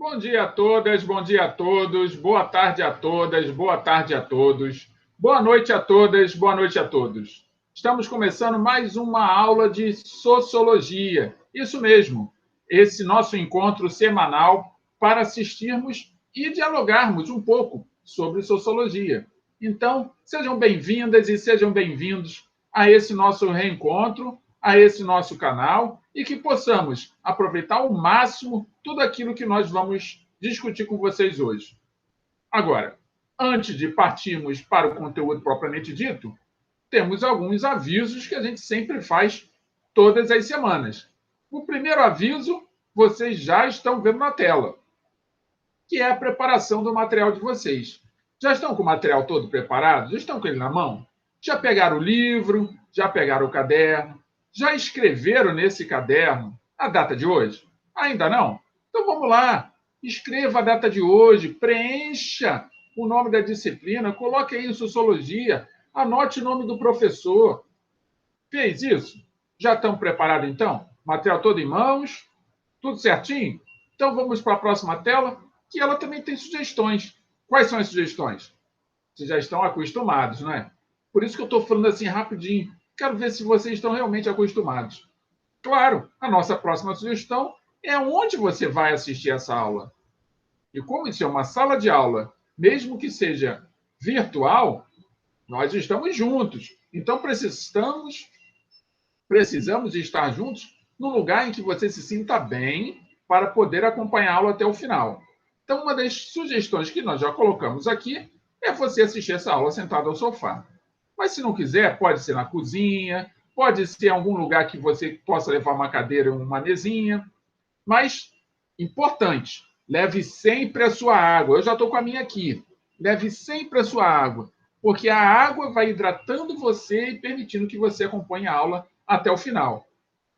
Bom dia a todas, bom dia a todos, boa tarde a todas, boa tarde a todos, boa noite a todas, boa noite a todos. Estamos começando mais uma aula de Sociologia. Isso mesmo, esse nosso encontro semanal para assistirmos e dialogarmos um pouco sobre Sociologia. Então, sejam bem-vindas e sejam bem-vindos a esse nosso reencontro, a esse nosso canal e que possamos aproveitar ao máximo tudo aquilo que nós vamos discutir com vocês hoje. Agora, antes de partirmos para o conteúdo propriamente dito, temos alguns avisos que a gente sempre faz todas as semanas. O primeiro aviso, vocês já estão vendo na tela, que é a preparação do material de vocês. Já estão com o material todo preparado? Já estão com ele na mão? Já pegaram o livro? Já pegaram o caderno? Já escreveram nesse caderno a data de hoje? Ainda não? Então vamos lá. Escreva a data de hoje, preencha o nome da disciplina, coloque aí em Sociologia, anote o nome do professor. Fez isso? Já estão preparados então? Material todo em mãos? Tudo certinho? Então vamos para a próxima tela, que ela também tem sugestões. Quais são as sugestões? Vocês já estão acostumados, não é? Por isso que eu estou falando assim rapidinho. Quero ver se vocês estão realmente acostumados. Claro, a nossa próxima sugestão é onde você vai assistir essa aula. E como isso é uma sala de aula, mesmo que seja virtual, nós estamos juntos. Então precisamos estar juntos no lugar em que você se sinta bem para poder acompanhar a aula até o final. Então, uma das sugestões que nós já colocamos aqui é você assistir essa aula sentado ao sofá. Mas se não quiser, pode ser na cozinha, pode ser em algum lugar que você possa levar uma cadeira e uma mesinha. Mas, importante, leve sempre a sua água. Eu já estou com a minha aqui. Leve sempre a sua água, porque a água vai hidratando você e permitindo que você acompanhe a aula até o final.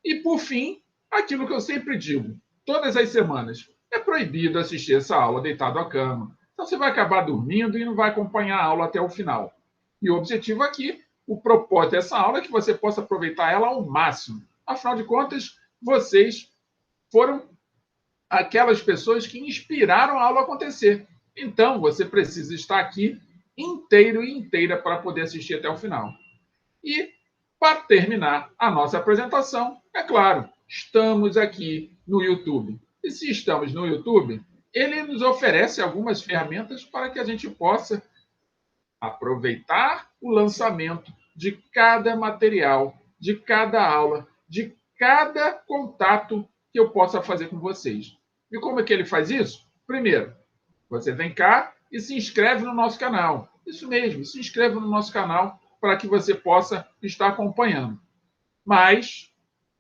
E, por fim, aquilo que eu sempre digo, todas as semanas, é proibido assistir essa aula deitado à cama. Então, você vai acabar dormindo e não vai acompanhar a aula até o final. E o objetivo aqui, o propósito dessa aula é que você possa aproveitar ela ao máximo. Afinal de contas, vocês foram aquelas pessoas que inspiraram a aula a acontecer. Então, você precisa estar aqui inteiro e inteira para poder assistir até o final. E, para terminar a nossa apresentação, é claro, estamos aqui no YouTube. E se estamos no YouTube, ele nos oferece algumas ferramentas para que a gente possa aproveitar o lançamento de cada material, de cada aula, de cada contato que eu possa fazer com vocês. E como é que ele faz isso? Primeiro, você vem cá e se inscreve no nosso canal. Isso mesmo, se inscreva no nosso canal para que você possa estar acompanhando. Mas,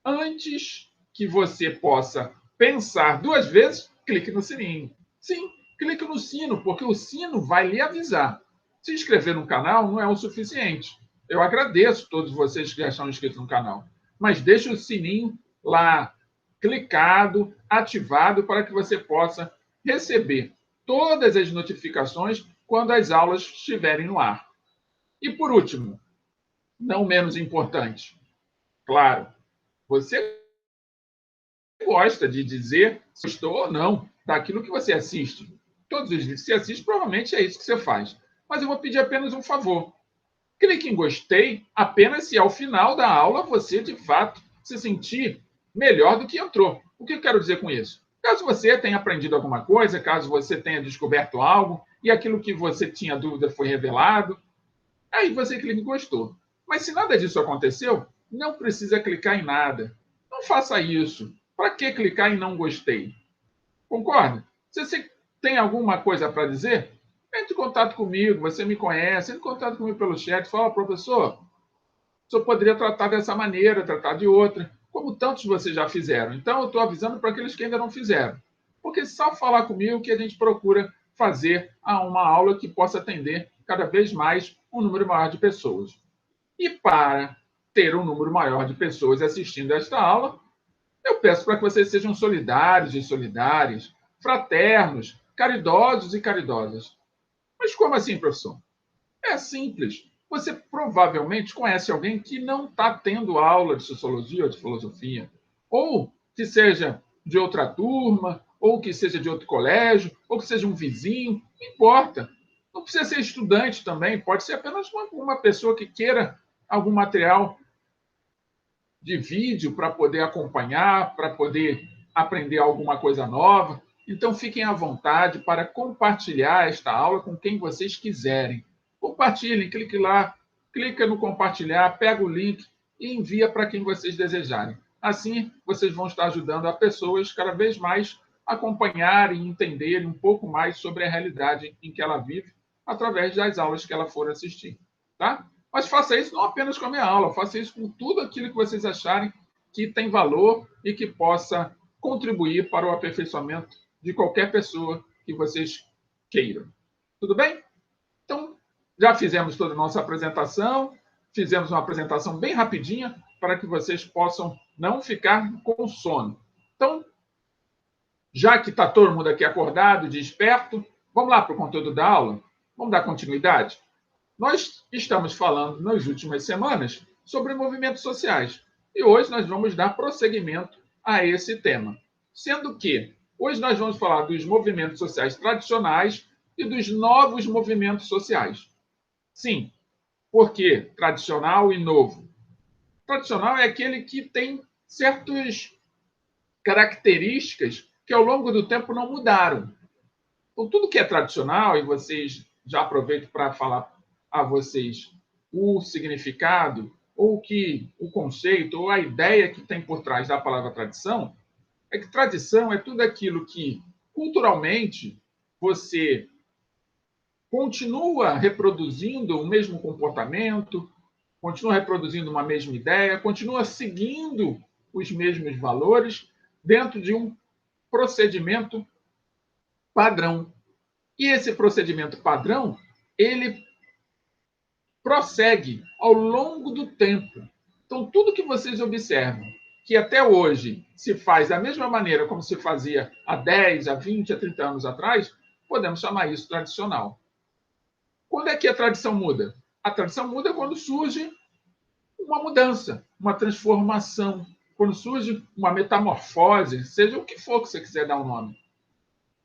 antes que você possa pensar duas vezes, clique no sininho. Sim, clique no sino, porque o sino vai lhe avisar. Se inscrever no canal não é o suficiente. Eu agradeço a todos vocês que já estão inscritos no canal. Mas deixe o sininho lá, clicado, ativado, para que você possa receber todas as notificações quando as aulas estiverem no ar. E por último, não menos importante, claro, você gosta de dizer se gostou ou não daquilo que você assiste. Todos os vídeos que você assiste, provavelmente é isso que você faz. Mas eu vou pedir apenas um favor. Clique em gostei apenas se ao final da aula você, de fato, se sentir melhor do que entrou. O que eu quero dizer com isso? Caso você tenha aprendido alguma coisa, caso você tenha descoberto algo e aquilo que você tinha dúvida foi revelado, aí você clica em gostou. Mas se nada disso aconteceu, não precisa clicar em nada. Não faça isso. Para que clicar em não gostei? Concorda? Se você tem alguma coisa para dizer, entre em contato comigo, você me conhece, entre em contato comigo pelo chat, fala, professor, o senhor poderia tratar dessa maneira, tratar de outra, como tantos vocês já fizeram. Então, eu estou avisando para aqueles que ainda não fizeram. Porque só falar comigo que a gente procura fazer uma aula que possa atender cada vez mais um número maior de pessoas. E para ter um número maior de pessoas assistindo esta aula, eu peço para que vocês sejam solidários e solidárias, fraternos, caridosos e caridosas. Mas como assim, professor? É simples. Você provavelmente conhece alguém que não está tendo aula de sociologia ou de filosofia, ou que seja de outra turma, ou que seja de outro colégio, ou que seja um vizinho, não importa. Não precisa ser estudante também, pode ser apenas uma pessoa que queira algum material de vídeo para poder acompanhar, para poder aprender alguma coisa nova. Então, fiquem à vontade para compartilhar esta aula com quem vocês quiserem. Compartilhem, clique lá, clica no compartilhar, pega o link e envia para quem vocês desejarem. Assim, vocês vão estar ajudando a pessoas cada vez mais a acompanharem e entenderem um pouco mais sobre a realidade em que ela vive através das aulas que ela for assistir. Tá? Mas faça isso não apenas com a minha aula, faça isso com tudo aquilo que vocês acharem que tem valor e que possa contribuir para o aperfeiçoamento de qualquer pessoa que vocês queiram. Tudo bem? Então, já fizemos toda a nossa apresentação, fizemos uma apresentação bem rapidinha para que vocês possam não ficar com sono. Então, já que está todo mundo aqui acordado, desperto, vamos lá para o conteúdo da aula? Vamos dar continuidade? Nós estamos falando nas últimas semanas sobre movimentos sociais e hoje nós vamos dar prosseguimento a esse tema. Sendo que hoje nós vamos falar dos movimentos sociais tradicionais e dos novos movimentos sociais. Sim, por que tradicional e novo? Tradicional é aquele que tem certas características que ao longo do tempo não mudaram. Então, tudo que é tradicional, e vocês já aproveito para falar a vocês o significado, ou o conceito, ou a ideia que tem por trás da palavra tradição, é que tradição é tudo aquilo que, culturalmente, você continua reproduzindo o mesmo comportamento, continua reproduzindo uma mesma ideia, continua seguindo os mesmos valores dentro de um procedimento padrão. E esse procedimento padrão, ele prossegue ao longo do tempo. Então, tudo que vocês observam, que até hoje se faz da mesma maneira como se fazia há 10, há 20, há 30 anos atrás, podemos chamar isso tradicional. Quando é que a tradição muda? A tradição muda quando surge uma mudança, uma transformação, quando surge uma metamorfose, seja o que for que você quiser dar um nome.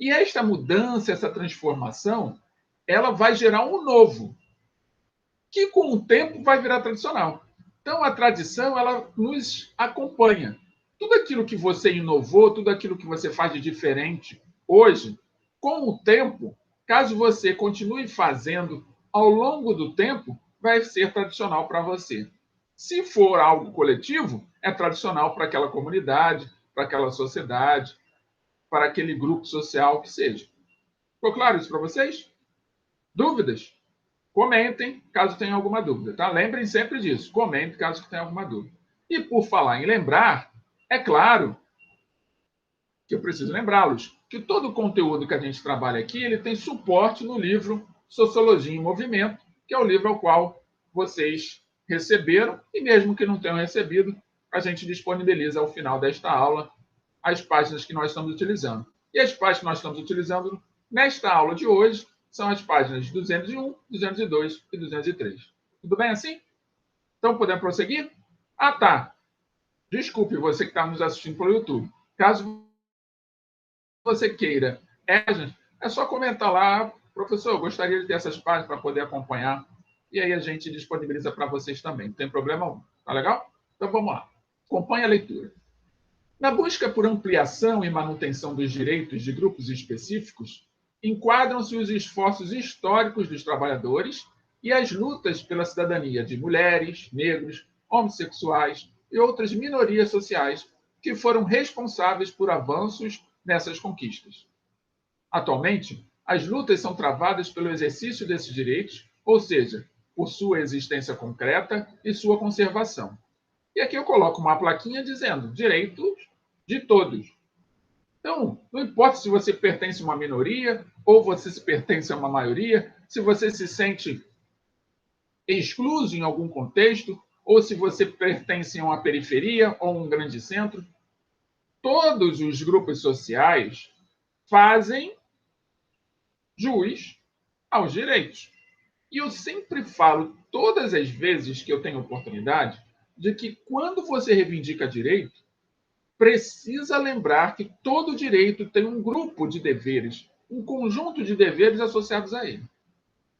E esta mudança, essa transformação, ela vai gerar um novo, que com o tempo vai virar tradicional. Então, a tradição, ela nos acompanha. Tudo aquilo que você inovou, tudo aquilo que você faz de diferente hoje, com o tempo, caso você continue fazendo ao longo do tempo, vai ser tradicional para você. Se for algo coletivo, é tradicional para aquela comunidade, para aquela sociedade, para aquele grupo social que seja. Ficou claro isso para vocês? Dúvidas? Comentem caso tenham alguma dúvida, tá? Lembrem sempre disso. Comentem caso tenham alguma dúvida. E por falar em lembrar, é claro que eu preciso lembrá-los que todo o conteúdo que a gente trabalha aqui, ele tem suporte no livro Sociologia em Movimento, que é o livro ao qual vocês receberam, e mesmo que não tenham recebido, a gente disponibiliza ao final desta aula as páginas que nós estamos utilizando. E as páginas que nós estamos utilizando nesta aula de hoje são as páginas 201, 202 e 203. Tudo bem assim? Então, podemos prosseguir? Ah, tá. Desculpe você que está nos assistindo pelo YouTube. Caso você queira, é só comentar lá, professor, eu gostaria de ter essas páginas para poder acompanhar. E aí a gente disponibiliza para vocês também. Não tem problema algum. Tá legal? Então, vamos lá. Acompanhe a leitura. Na busca por ampliação e manutenção dos direitos de grupos específicos, enquadram-se os esforços históricos dos trabalhadores e as lutas pela cidadania de mulheres, negros, homossexuais e outras minorias sociais que foram responsáveis por avanços nessas conquistas. Atualmente, as lutas são travadas pelo exercício desses direitos, ou seja, por sua existência concreta e sua conservação. E aqui eu coloco uma plaquinha dizendo direitos de todos. Então, não importa se você pertence a uma minoria ou você se pertence a uma maioria, se você se sente excluso em algum contexto, ou se você pertence a uma periferia ou um grande centro, todos os grupos sociais fazem jus aos direitos. E eu sempre falo, todas as vezes que eu tenho oportunidade, de que quando você reivindica direito, precisa lembrar que todo direito tem um grupo de deveres, um conjunto de deveres associados a ele.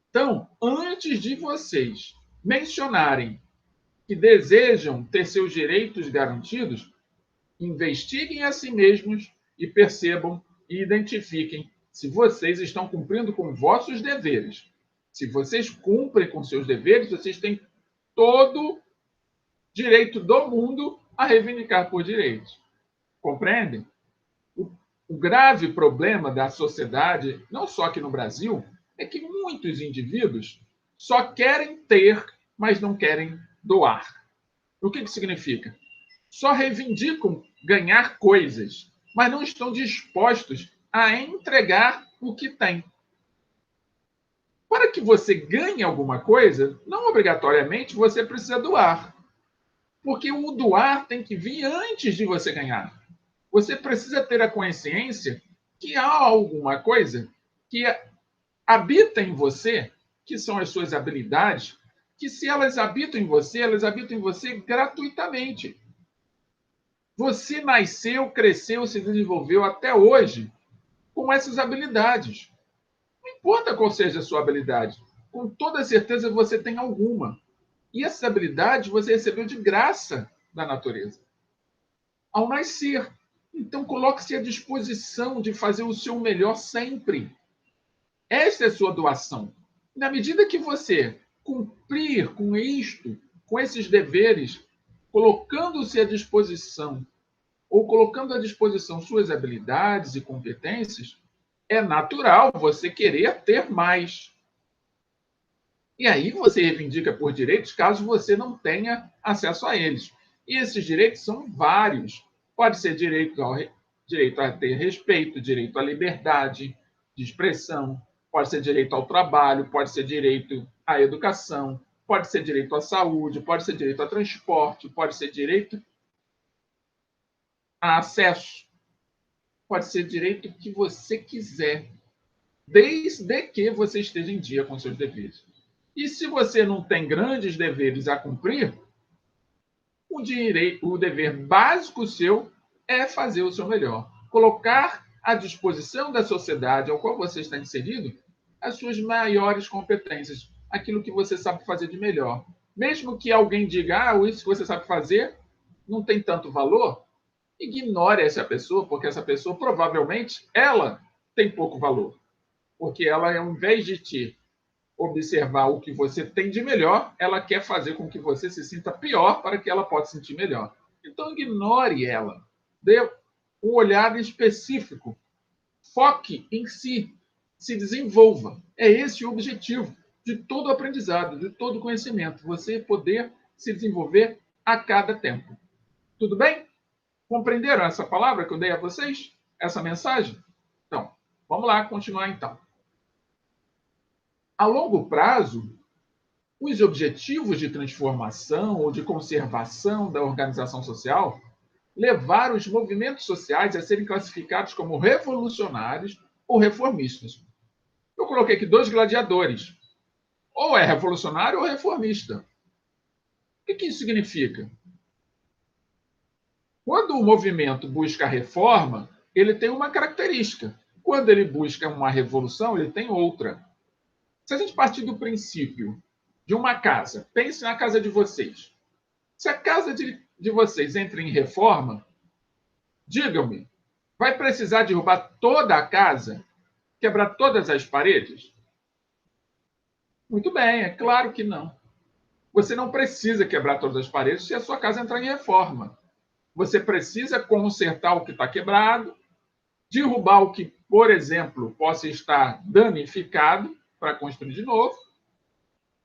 Então, antes de vocês mencionarem que desejam ter seus direitos garantidos, investiguem a si mesmos e percebam e identifiquem se vocês estão cumprindo com vossos deveres. Se vocês cumprem com seus deveres, vocês têm todo direito do mundo a reivindicar por direitos. Compreendem? O grave problema da sociedade, não só aqui no Brasil, é que muitos indivíduos só querem ter, mas não querem doar. O que significa? Só reivindicam ganhar coisas, mas não estão dispostos a entregar o que têm. Para que você ganhe alguma coisa, não obrigatoriamente você precisa doar. Porque o doar tem que vir antes de você ganhar. Você precisa ter a consciência que há alguma coisa que habita em você, que são as suas habilidades, que se elas habitam em você gratuitamente. Você nasceu, cresceu, se desenvolveu até hoje com essas habilidades. Não importa qual seja a sua habilidade, com toda certeza você tem alguma. E essas habilidades você recebeu de graça da natureza, ao nascer. Então, coloque-se à disposição de fazer o seu melhor sempre. Esta é a sua doação. Na medida que você cumprir com isto, com esses deveres, colocando-se à disposição, ou colocando à disposição suas habilidades e competências, é natural você querer ter mais. E aí você reivindica por direitos caso você não tenha acesso a eles. E esses direitos são vários. Pode ser direito a ter respeito, direito à liberdade de expressão, pode ser direito ao trabalho, pode ser direito à educação, pode ser direito à saúde, pode ser direito a transporte, pode ser direito a acesso, pode ser direito que você quiser, desde que você esteja em dia com seus deveres. E se você não tem grandes deveres a cumprir, o dever básico seu é fazer o seu melhor. Colocar à disposição da sociedade ao qual você está inserido as suas maiores competências, aquilo que você sabe fazer de melhor. Mesmo que alguém diga, isso que você sabe fazer não tem tanto valor, ignore essa pessoa, porque essa pessoa provavelmente ela tem pouco valor. Porque ela, ao invés de te observar o que você tem de melhor, ela quer fazer com que você se sinta pior para que ela possa sentir melhor. Então, ignore ela. Dê um olhar específico. Foque em si. Se desenvolva. É esse o objetivo de todo aprendizado, de todo conhecimento. Você poder se desenvolver a cada tempo. Tudo bem? Compreenderam essa palavra que eu dei a vocês? Essa mensagem? Então, vamos lá continuar então. A longo prazo, os objetivos de transformação ou de conservação da organização social levaram os movimentos sociais a serem classificados como revolucionários ou reformistas. Eu coloquei aqui 2 gladiadores. Ou é revolucionário ou reformista. O que isso significa? Quando o movimento busca a reforma, ele tem uma característica. Quando ele busca uma revolução, ele tem outra. Se a gente partir do princípio de uma casa, pense na casa de vocês. Se a casa de vocês entra em reforma, digam-me, vai precisar derrubar toda a casa? Quebrar todas as paredes? Muito bem, é claro que não. Você não precisa quebrar todas as paredes se a sua casa entrar em reforma. Você precisa consertar o que está quebrado, derrubar o que, por exemplo, possa estar danificado para construir de novo,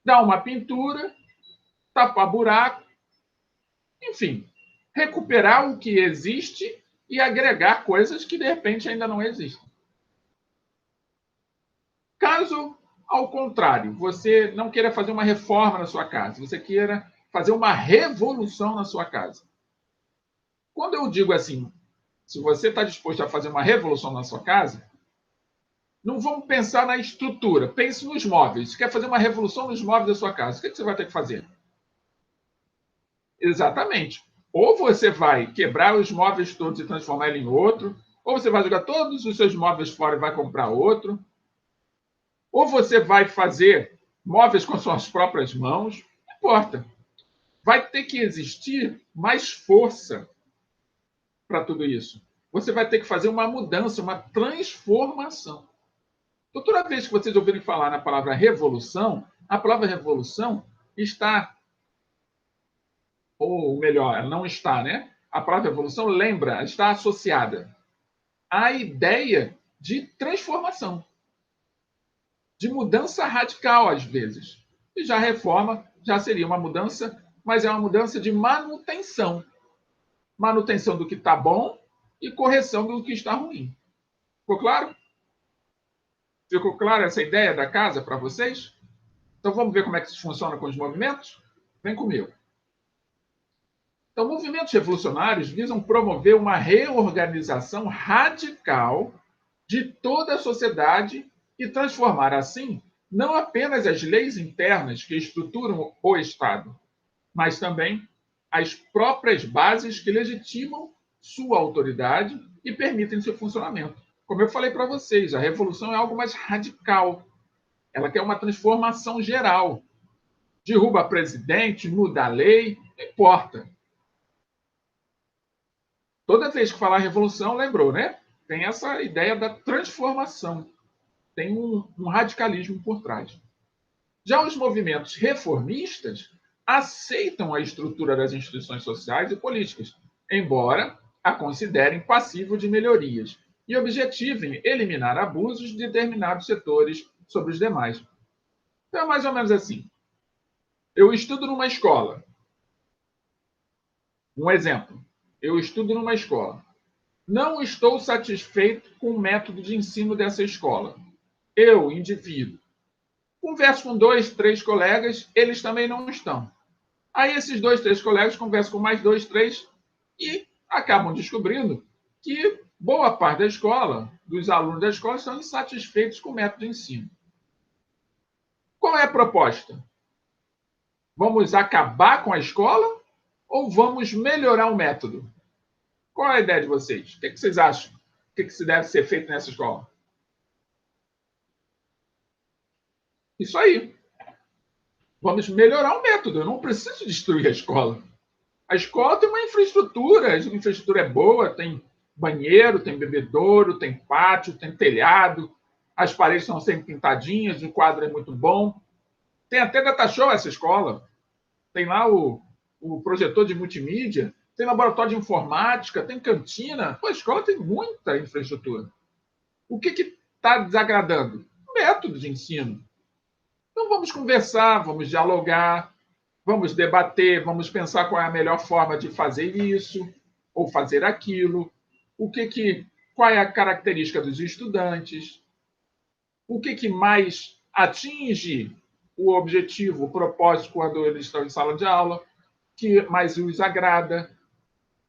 dar uma pintura, tapar buraco, enfim, recuperar o que existe e agregar coisas que de repente ainda não existem. Caso, ao contrário, você não queira fazer uma reforma na sua casa, você queira fazer uma revolução na sua casa. Quando eu digo assim, se você está disposto a fazer uma revolução na sua casa, não vamos pensar na estrutura, pense nos móveis. Você quer fazer uma revolução nos móveis da sua casa, o que você vai ter que fazer? Exatamente. Ou você vai quebrar os móveis todos e transformar ele em outro, ou você vai jogar todos os seus móveis fora e vai comprar outro, ou você vai fazer móveis com suas próprias mãos, não importa. Vai ter que existir mais força para tudo isso. Você vai ter que fazer uma mudança, uma transformação. Então, toda vez que vocês ouvirem falar na palavra revolução, a palavra revolução está, ou melhor, ela não está, né? A palavra revolução lembra, está associada à ideia de transformação, de mudança radical, às vezes. E já reforma já seria uma mudança, mas é uma mudança de manutenção. Manutenção do que está bom e correção do que está ruim. Ficou claro? Ficou clara essa ideia da casa para vocês? Então vamos ver como é que isso funciona com os movimentos? Vem comigo. Então, movimentos revolucionários visam promover uma reorganização radical de toda a sociedade e transformar, assim, não apenas as leis internas que estruturam o Estado, mas também as próprias bases que legitimam sua autoridade e permitem seu funcionamento. Como eu falei para vocês, a revolução é algo mais radical. Ela quer uma transformação geral. Derruba presidente, muda a lei, não importa. Toda vez que falar revolução, lembrou, né? Tem essa ideia da transformação. Tem um radicalismo por trás. Já os movimentos reformistas aceitam a estrutura das instituições sociais e políticas, embora a considerem passível de melhorias e objetivem eliminar abusos de determinados setores sobre os demais. Então é mais ou menos assim. Eu estudo numa escola. Um exemplo. Eu estudo numa escola. Não estou satisfeito com o método de ensino dessa escola. Eu, indivíduo, converso com 2, 3 colegas, eles também não estão. Aí esses 2, 3 colegas conversam com mais 2, 3 e acabam descobrindo que boa parte da escola, dos alunos da escola, estão insatisfeitos com o método de ensino. Qual é a proposta? Vamos acabar com a escola ou vamos melhorar o método? Qual é a ideia de vocês? O que vocês acham? O que se deve ser feito nessa escola? Isso aí. Vamos melhorar o método. Eu não preciso destruir a escola. A escola tem uma infraestrutura, a infraestrutura é boa, tem banheiro, tem bebedouro, tem pátio, tem telhado, as paredes são sempre pintadinhas, o quadro é muito bom. Tem até data show essa escola. Tem lá o projetor de multimídia, tem laboratório de informática, tem cantina. Pô, a escola tem muita infraestrutura. O que está desagradando? O método de ensino. Então vamos conversar, vamos dialogar, vamos debater, vamos pensar qual é a melhor forma de fazer isso ou fazer aquilo, qual é a característica dos estudantes, o que mais atinge o objetivo, o propósito quando eles estão em sala de aula, que mais os agrada,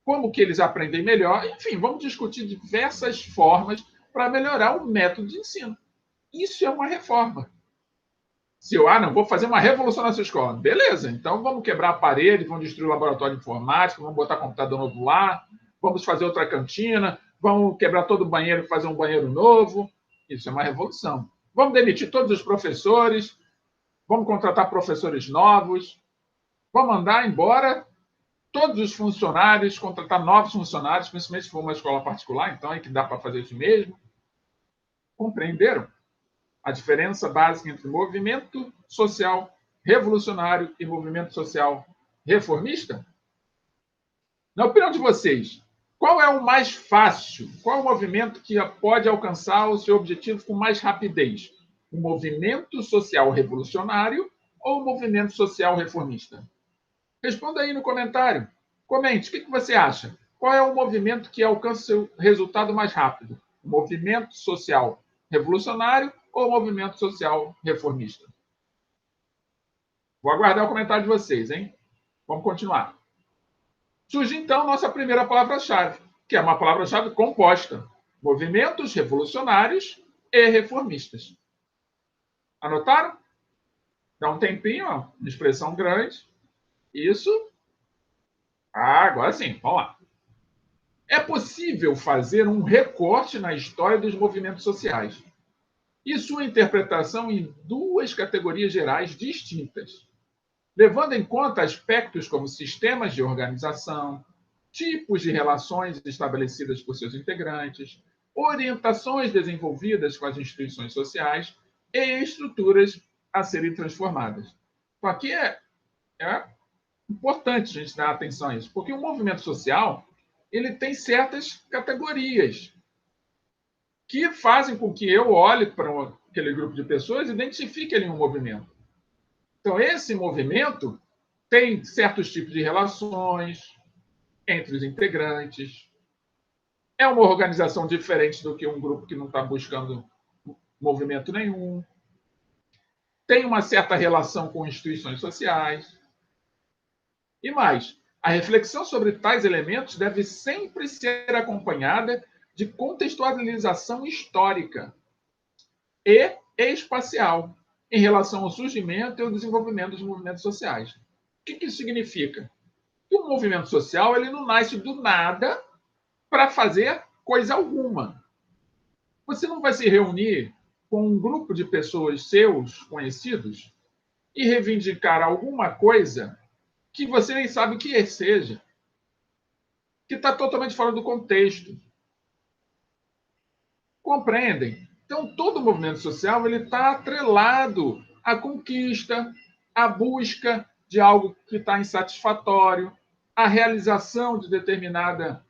como que eles aprendem melhor, enfim, vamos discutir diversas formas para melhorar o método de ensino. Isso é uma reforma. Se eu, não, vou fazer uma revolução nessa escola. Beleza, então vamos quebrar a parede, vamos destruir o laboratório de informática, vamos botar computador novo lá, vamos fazer outra cantina, vamos quebrar todo o banheiro e fazer um banheiro novo. Isso é uma revolução. Vamos demitir todos os professores, vamos contratar professores novos, vamos mandar embora todos os funcionários, contratar novos funcionários, principalmente se for uma escola particular, então é que dá para fazer isso mesmo. Compreenderam a diferença básica entre movimento social revolucionário e movimento social reformista? Na opinião de vocês, qual é o mais fácil? Qual é o movimento que pode alcançar o seu objetivo com mais rapidez? O movimento social revolucionário ou o movimento social reformista? Responda aí no comentário. Comente, o que você acha? Qual é o movimento que alcança o seu resultado mais rápido? O movimento social revolucionário ou o movimento social reformista? Vou aguardar o comentário de vocês, hein? Vamos continuar. Surge, então, nossa primeira palavra-chave, que é uma palavra-chave composta. Movimentos revolucionários e reformistas. Anotaram? Dá um tempinho, ó, uma expressão grande. Isso. Agora sim, vamos lá. É possível fazer um recorte na história dos movimentos sociais e sua interpretação em duas categorias gerais distintas, levando em conta aspectos como sistemas de organização, tipos de relações estabelecidas por seus integrantes, orientações desenvolvidas com as instituições sociais e estruturas a serem transformadas. Então, aqui é importante a gente dar atenção a isso, porque o movimento social ele tem certas categorias que fazem com que eu olhe para aquele grupo de pessoas e identifique ali um movimento. Então, esse movimento tem certos tipos de relações entre os integrantes, é uma organização diferente do que um grupo que não está buscando movimento nenhum, tem uma certa relação com instituições sociais. E mais, a reflexão sobre tais elementos deve sempre ser acompanhada de contextualização histórica e espacial em relação ao surgimento e ao desenvolvimento dos movimentos sociais. O que isso significa? Que o movimento social ele não nasce do nada para fazer coisa alguma. Você não vai se reunir com um grupo de pessoas seus conhecidos e reivindicar alguma coisa que você nem sabe o que seja, que está totalmente fora do contexto. Compreendem? Então, todo movimento social ele está atrelado à conquista, à busca de algo que está insatisfatório, à realização de determinada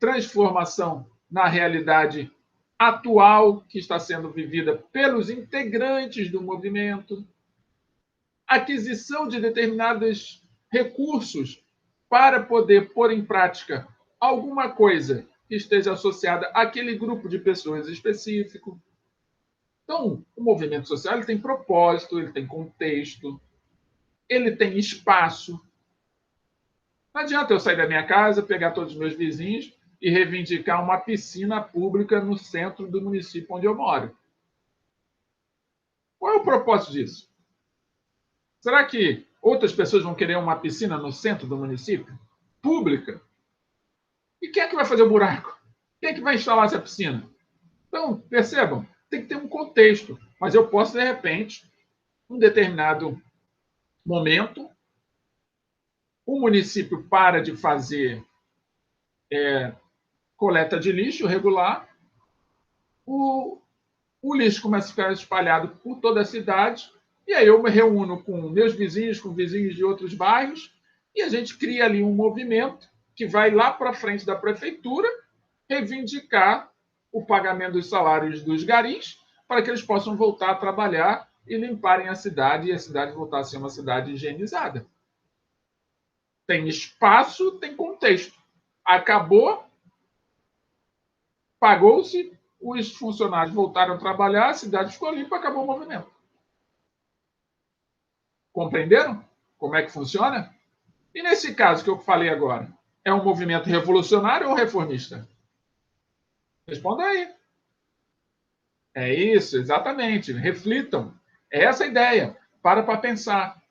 transformação na realidade atual que está sendo vivida pelos integrantes do movimento, aquisição de determinados recursos para poder pôr em prática alguma coisa que esteja associada àquele grupo de pessoas específico. Então, o movimento social ele tem propósito, ele tem contexto, ele tem espaço. Não adianta eu sair da minha casa, pegar todos os meus vizinhos e reivindicar uma piscina pública no centro do município onde eu moro. Qual é o propósito disso? Será que outras pessoas vão querer uma piscina no centro do município? Pública? E quem é que vai fazer o buraco? Quem é que vai instalar essa piscina? Então, percebam, tem que ter um contexto. Mas eu posso, de repente, em um determinado momento, o município para de fazer coleta de lixo regular, o, o lixo começa a ficar espalhado por toda a cidade, e aí eu me reúno com meus vizinhos, com vizinhos de outros bairros, e a gente cria ali um movimento que vai lá para frente da prefeitura reivindicar o pagamento dos salários dos garis para que eles possam voltar a trabalhar e limparem a cidade e a cidade voltar a ser uma cidade higienizada. Tem espaço, tem contexto. Acabou, pagou-se, os funcionários voltaram a trabalhar, a cidade ficou limpa, acabou o movimento. Compreenderam como é que funciona? E nesse caso que eu falei agora, é um movimento revolucionário ou reformista? Responda aí. É isso, exatamente. Reflitam. É essa a ideia. Para pensar.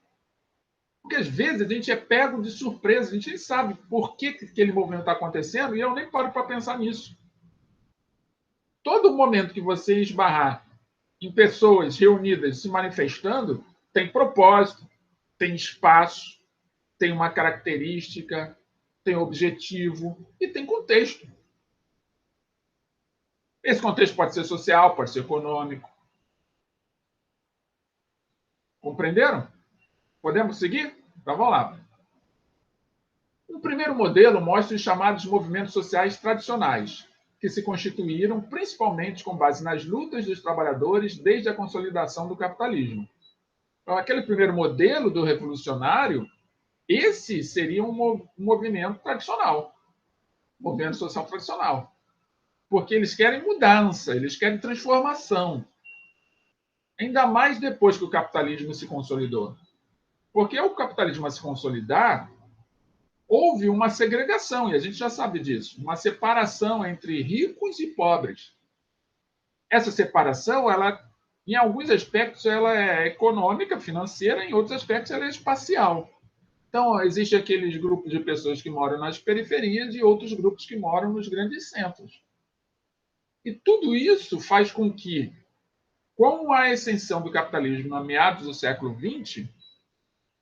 Porque às vezes a gente é pego de surpresa, a gente nem sabe por que aquele movimento está acontecendo e eu nem paro para pensar nisso. Todo momento que você esbarrar em pessoas reunidas se manifestando, tem propósito, tem espaço, tem uma característica, tem objetivo e tem contexto. Esse contexto pode ser social, pode ser econômico. Compreenderam? Podemos seguir? Então vamos lá. O primeiro modelo mostra os chamados movimentos sociais tradicionais, que se constituíram principalmente com base nas lutas dos trabalhadores desde a consolidação do capitalismo. Então, aquele primeiro modelo do revolucionário, esse seria um movimento tradicional, movimento social tradicional, porque eles querem mudança, eles querem transformação, ainda mais depois que o capitalismo se consolidou. Porque o capitalismo a se consolidar, houve uma segregação, e a gente já sabe disso, uma separação entre ricos e pobres. Essa separação, ela, em alguns aspectos, ela é econômica, financeira, em outros aspectos, ela é espacial. Então, existe aqueles grupos de pessoas que moram nas periferias e outros grupos que moram nos grandes centros. E tudo isso faz com que, com a ascensão do capitalismo a meados do século XX,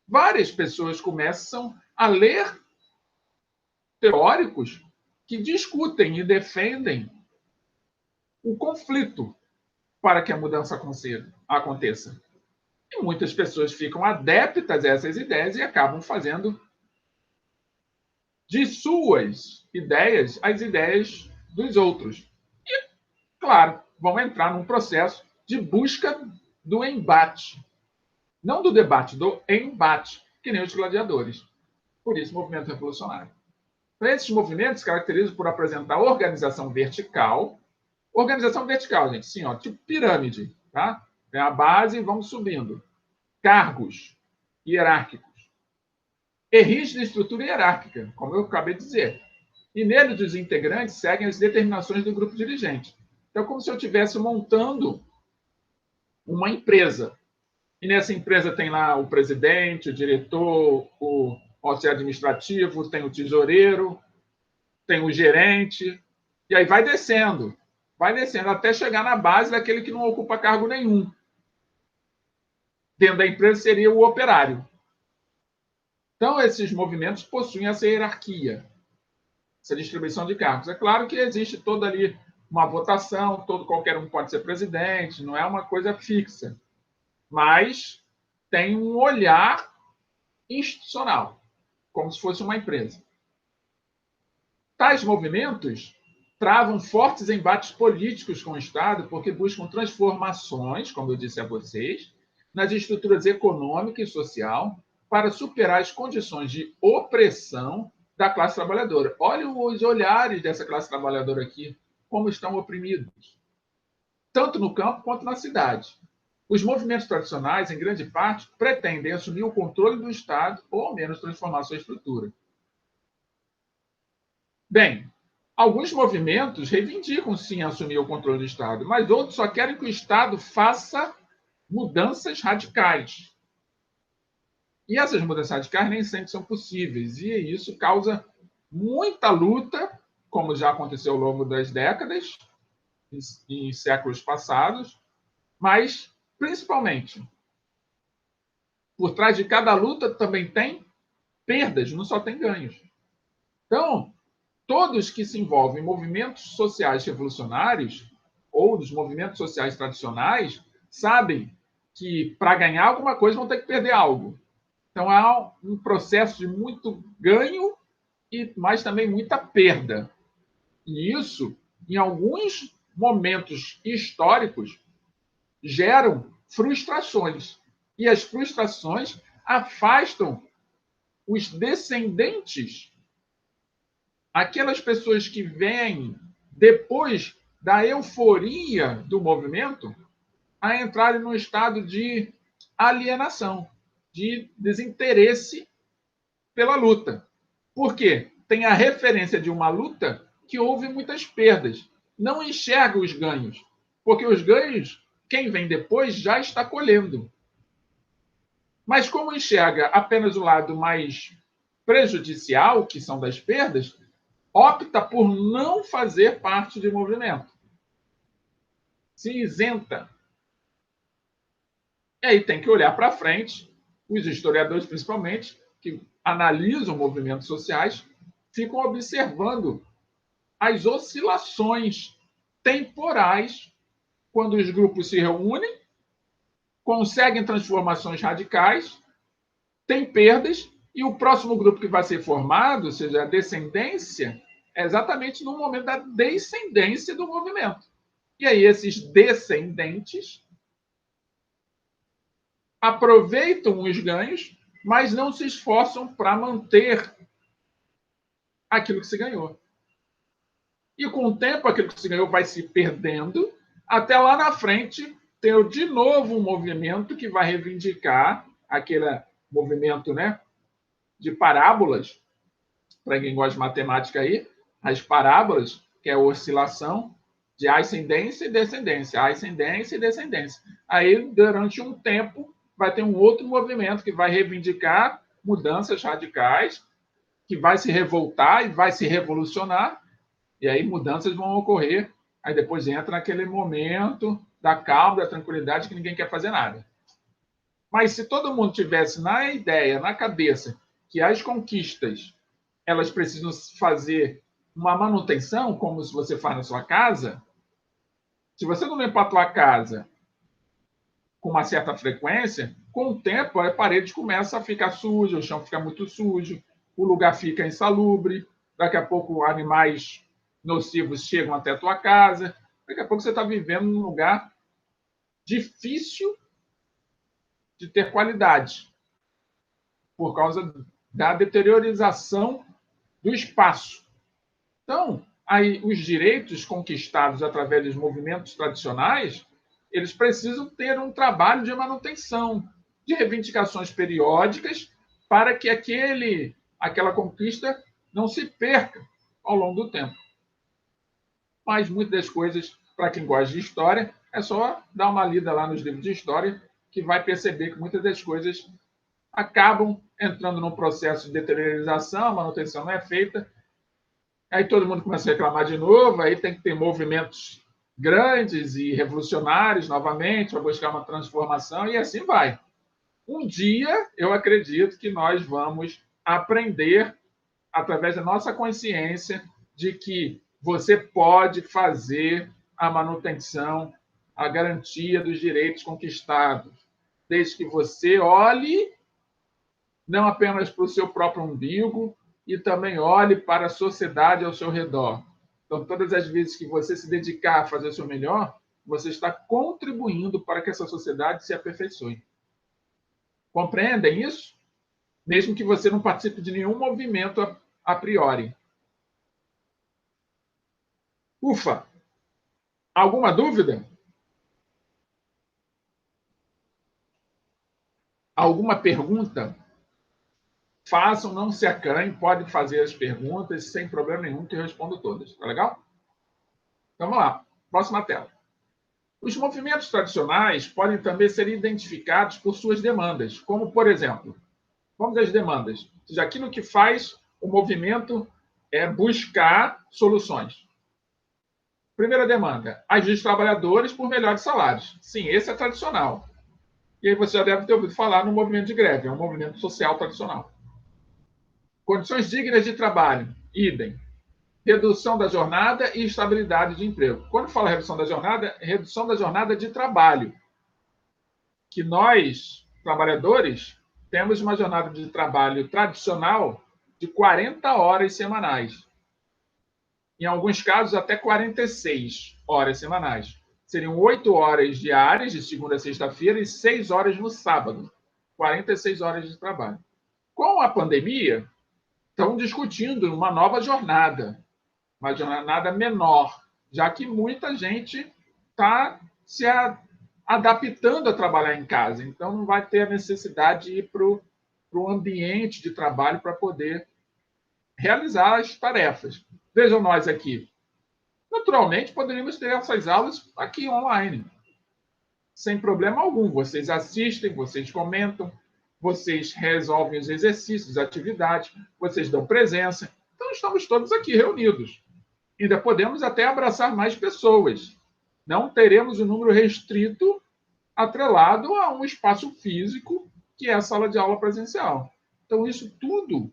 várias pessoas começam a ler teóricos que discutem e defendem o conflito para que a mudança aconteça. E muitas pessoas ficam adeptas a essas ideias e acabam fazendo de suas ideias as ideias dos outros. E, claro, vão entrar num processo de busca do embate. Não do debate, do embate, que nem os gladiadores. Por isso, movimento revolucionário. Então, esses movimentos se caracterizam por apresentar organização vertical. Organização vertical, gente, sim, ó, tipo pirâmide, tá? É a base e vamos subindo. Cargos hierárquicos. E rígida estrutura hierárquica, como eu acabei de dizer. E neles os integrantes seguem as determinações do grupo dirigente. Então, é como se eu estivesse montando uma empresa. E nessa empresa tem lá o presidente, o diretor, o auxiliar administrativo, tem o tesoureiro, tem o gerente, e aí vai descendo até chegar na base daquele que não ocupa cargo nenhum. Dentro da empresa seria o operário. Então, esses movimentos possuem essa hierarquia, essa distribuição de cargos. É claro que existe toda ali uma votação, qualquer um pode ser presidente, não é uma coisa fixa, mas tem um olhar institucional, como se fosse uma empresa. Tais movimentos travam fortes embates políticos com o Estado porque buscam transformações, como eu disse a vocês, nas estruturas econômica e social para superar as condições de opressão da classe trabalhadora. Olha os olhares dessa classe trabalhadora aqui, como estão oprimidos, tanto no campo quanto na cidade. Os movimentos tradicionais, em grande parte, pretendem assumir o controle do Estado ou, ao menos, transformar sua estrutura. Bem, alguns movimentos reivindicam, sim, assumir o controle do Estado, mas outros só querem que o Estado faça mudanças radicais. E essas mudanças radicais nem sempre são possíveis, e isso causa muita luta, como já aconteceu ao longo das décadas, em séculos passados, mas, principalmente, por trás de cada luta também tem perdas, não só tem ganhos. Então, todos que se envolvem em movimentos sociais revolucionários ou dos movimentos sociais tradicionais sabem que para ganhar alguma coisa vão ter que perder algo. Então há um processo de muito ganho mas também muita perda. E isso, em alguns momentos históricos, geram frustrações. E as frustrações afastam os descendentes, aquelas pessoas que vêm depois da euforia do movimento, a entrarem num estado de alienação, de desinteresse pela luta. Por quê? Tem a referência de uma luta que houve muitas perdas. Não enxerga os ganhos, porque os ganhos, quem vem depois já está colhendo. Mas como enxerga apenas o lado mais prejudicial, que são das perdas, opta por não fazer parte do movimento. Se isenta. E aí tem que olhar para frente, os historiadores principalmente, que analisam movimentos sociais, ficam observando as oscilações temporais quando os grupos se reúnem, conseguem transformações radicais, têm perdas, e o próximo grupo que vai ser formado, ou seja, a descendência, é exatamente no momento da descendência do movimento. E aí esses descendentes aproveitam os ganhos, mas não se esforçam para manter aquilo que se ganhou. E com o tempo, aquilo que se ganhou vai se perdendo, até lá na frente ter de novo um movimento que vai reivindicar aquele movimento, né, de parábolas, para quem gosta de matemática aí, as parábolas, que é a oscilação de ascendência e descendência, ascendência e descendência. Aí, durante um tempo, vai ter um outro movimento que vai reivindicar mudanças radicais, que vai se revoltar e vai se revolucionar, e aí mudanças vão ocorrer, aí depois entra naquele momento da calma, da tranquilidade, que ninguém quer fazer nada. Mas se todo mundo tivesse na ideia, na cabeça, que as conquistas elas precisam fazer uma manutenção, como se você faz na sua casa, se você não limpa a tua casa com uma certa frequência, com o tempo a parede começa a ficar suja, o chão fica muito sujo, o lugar fica insalubre, daqui a pouco animais nocivos chegam até a tua casa, daqui a pouco você está vivendo num lugar difícil de ter qualidade, por causa da deteriorização do espaço. Então, aí, os direitos conquistados através dos movimentos tradicionais, eles precisam ter um trabalho de manutenção, de reivindicações periódicas, para que aquela conquista não se perca ao longo do tempo. Mas muitas das coisas, para quem gosta de história, é só dar uma lida lá nos livros de história, que vai perceber que muitas das coisas acabam entrando num processo de deteriorização, a manutenção não é feita, aí todo mundo começa a reclamar de novo, aí tem que ter movimentos grandes e revolucionários novamente para buscar uma transformação, e assim vai. Um dia, eu acredito que nós vamos aprender, através da nossa consciência, de que você pode fazer a manutenção, a garantia dos direitos conquistados, desde que você olhe não apenas para o seu próprio umbigo, e também olhe para a sociedade ao seu redor. Então, todas as vezes que você se dedicar a fazer o seu melhor, você está contribuindo para que essa sociedade se aperfeiçoe. Compreendem isso? Mesmo que você não participe de nenhum movimento a priori. Ufa! Alguma dúvida? Alguma pergunta? Façam, não se acanhem, podem fazer as perguntas sem problema nenhum, que eu respondo todas. Tá legal? Então, vamos lá. Próxima tela. Os movimentos tradicionais podem também ser identificados por suas demandas, como, por exemplo, vamos às demandas. Ou seja, aquilo que faz o movimento é buscar soluções. Primeira demanda, as dos trabalhadores por melhores salários. Sim, esse é tradicional. E aí você já deve ter ouvido falar no movimento de greve, é um movimento social tradicional. Condições dignas de trabalho, idem. Redução da jornada e estabilidade de emprego. Quando fala redução da jornada, é redução da jornada de trabalho. Que nós, trabalhadores, temos uma jornada de trabalho tradicional de 40 horas semanais. Em alguns casos, até 46 horas semanais. Seriam 8 horas diárias, de segunda a sexta-feira, e 6 horas no sábado. 46 horas de trabalho. Com a pandemia, estão discutindo uma nova jornada, uma jornada menor, já que muita gente está se adaptando a trabalhar em casa. Então, não vai ter a necessidade de ir para o ambiente de trabalho para poder realizar as tarefas. Vejam nós aqui. Naturalmente, poderíamos ter essas aulas aqui online, sem problema algum. Vocês assistem, vocês comentam, vocês resolvem os exercícios, as atividades, vocês dão presença. Então, estamos todos aqui reunidos. Ainda podemos até abraçar mais pessoas. Não teremos um número restrito atrelado a um espaço físico, que é a sala de aula presencial. Então, isso tudo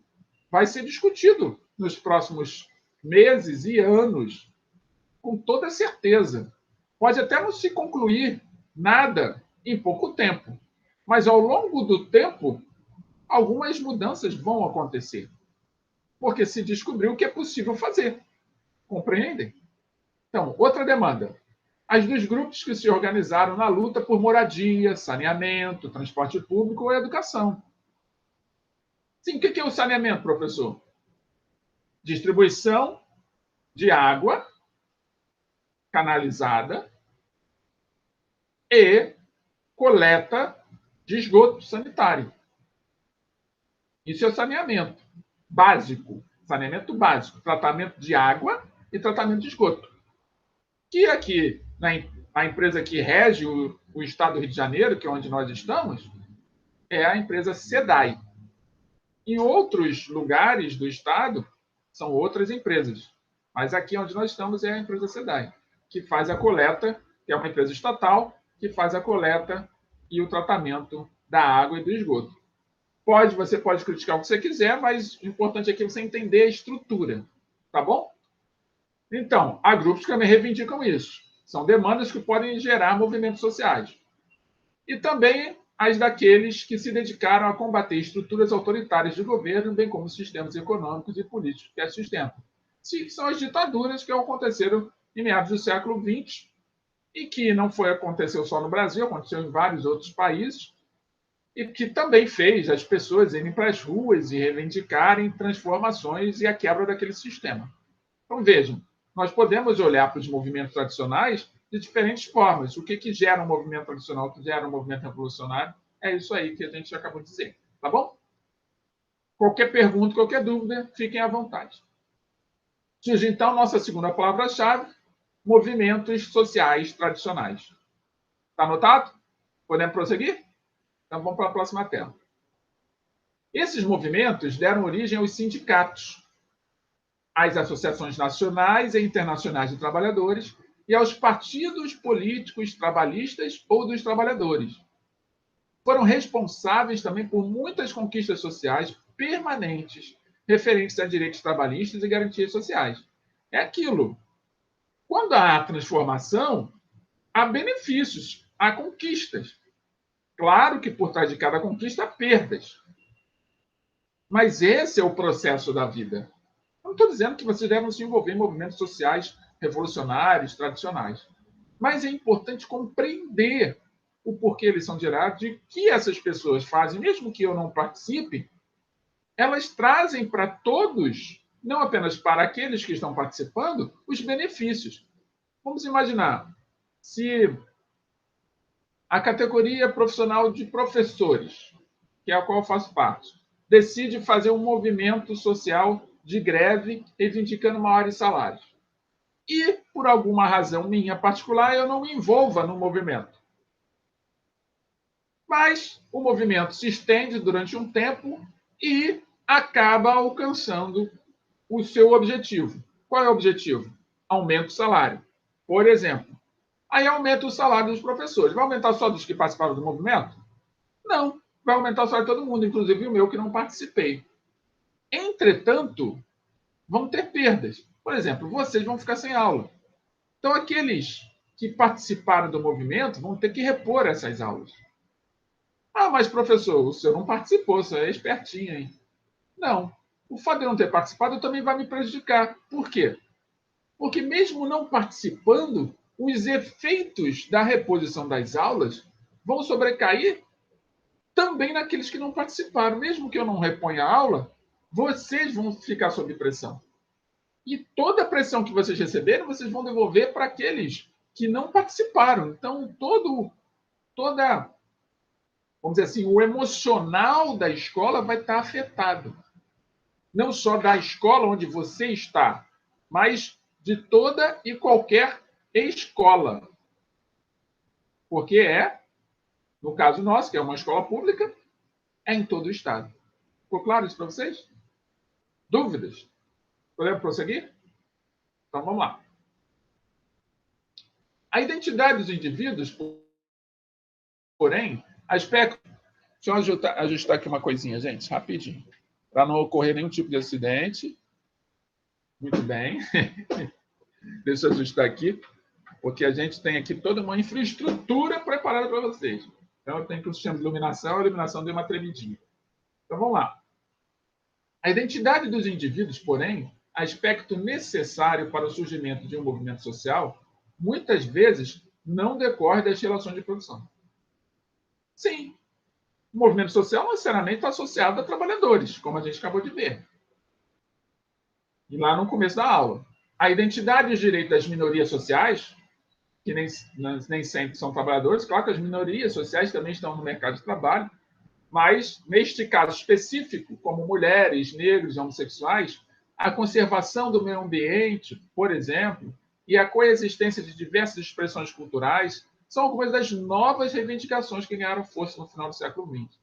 vai ser discutido nos próximos meses e anos, com toda certeza. Pode até não se concluir nada em pouco tempo, mas ao longo do tempo, algumas mudanças vão acontecer, porque se descobriu que é possível fazer. Compreendem? Então, outra demanda. As dos grupos que se organizaram na luta por moradia, saneamento, transporte público ou educação. Sim, o que é o saneamento, professor? Distribuição de água canalizada e coleta de esgoto sanitário. Isso é o saneamento básico. Saneamento básico. Tratamento de água e tratamento de esgoto. Que aqui, a empresa que rege o estado do Rio de Janeiro, que é onde nós estamos, é a empresa SEDAI. Em outros lugares do Estado, são outras empresas. Mas aqui onde nós estamos é a empresa SEDAI, que faz a coleta, que é uma empresa estatal, que faz a coleta e o tratamento da água e do esgoto. Você pode criticar o que você quiser, mas o importante é que você entender a estrutura, tá bom? Então, há grupos que também reivindicam isso. São demandas que podem gerar movimentos sociais. E também as daqueles que se dedicaram a combater estruturas autoritárias de governo, bem como sistemas econômicos e políticos que as sustentam. Sim, são as ditaduras que aconteceram em meados do século XX e que não aconteceu só no Brasil, aconteceu em vários outros países, e que também fez as pessoas irem para as ruas e reivindicarem transformações e a quebra daquele sistema. Então, vejam, nós podemos olhar para os movimentos tradicionais de diferentes formas. O que gera um movimento tradicional, o que gera um movimento revolucionário, é isso aí que a gente acabou de dizer. Tá bom? Qualquer pergunta, qualquer dúvida, fiquem à vontade. Surge, então, nossa segunda palavra-chave, movimentos sociais tradicionais. Está anotado? Podemos prosseguir? Então, vamos para a próxima tela. Esses movimentos deram origem aos sindicatos, às associações nacionais e internacionais de trabalhadores e aos partidos políticos trabalhistas ou dos trabalhadores. Foram responsáveis também por muitas conquistas sociais permanentes referentes a direitos trabalhistas e garantias sociais. É aquilo. Quando há transformação, há benefícios, há conquistas. Claro que por trás de cada conquista há perdas. Mas esse é o processo da vida. Não estou dizendo que vocês devem se envolver em movimentos sociais revolucionários, tradicionais. Mas é importante compreender o porquê eles são gerados e o que essas pessoas fazem, mesmo que eu não participe, elas trazem para todos, não apenas para aqueles que estão participando, os benefícios. Vamos imaginar, se a categoria profissional de professores, que é a qual eu faço parte, decide fazer um movimento social de greve reivindicando maiores salários. E, por alguma razão minha particular, eu não me envolva no movimento. Mas o movimento se estende durante um tempo e acaba alcançando o seu objetivo. Qual é o objetivo? Aumenta o salário. Por exemplo, aí aumenta o salário dos professores. Vai aumentar só dos que participaram do movimento? Não. Vai aumentar o salário de todo mundo, inclusive o meu, que não participei. Entretanto, vão ter perdas. Por exemplo, vocês vão ficar sem aula. Então, aqueles que participaram do movimento vão ter que repor essas aulas. Ah, mas professor, o senhor não participou, o senhor é espertinho, hein? Não. O fato de eu não ter participado também vai me prejudicar. Por quê? Porque mesmo não participando, os efeitos da reposição das aulas vão sobrecair também naqueles que não participaram. Mesmo que eu não reponha a aula, vocês vão ficar sob pressão. E toda a pressão que vocês receberam, vocês vão devolver para aqueles que não participaram. Então, toda, vamos dizer assim, o emocional da escola vai estar afetado. Não só da escola onde você está, mas de toda e qualquer escola. Porque no caso nosso, que é uma escola pública, é em todo o estado. Ficou claro isso para vocês? Dúvidas? Podemos prosseguir? Então vamos lá. A identidade dos indivíduos, porém, aspecto. Deixa eu ajustar aqui uma coisinha, gente, rapidinho. Para não ocorrer nenhum tipo de acidente. Muito bem. Deixa eu ajustar aqui, porque a gente tem aqui toda uma infraestrutura preparada para vocês. Então, eu tenho que o sistema de iluminação, a iluminação deu uma tremidinha. Então, vamos lá. A identidade dos indivíduos, porém, aspecto necessário para o surgimento de um movimento social, muitas vezes não decorre das relações de produção. Sim, o movimento social não necessariamente está associado a trabalhadores, como a gente acabou de ver. E lá no começo da aula. A identidade e os direitos das minorias sociais, que nem sempre são trabalhadores, claro que as minorias sociais também estão no mercado de trabalho, mas, neste caso específico, como mulheres, negros e homossexuais, a conservação do meio ambiente, por exemplo, e a coexistência de diversas expressões culturais são algumas das novas reivindicações que ganharam força no final do século XX.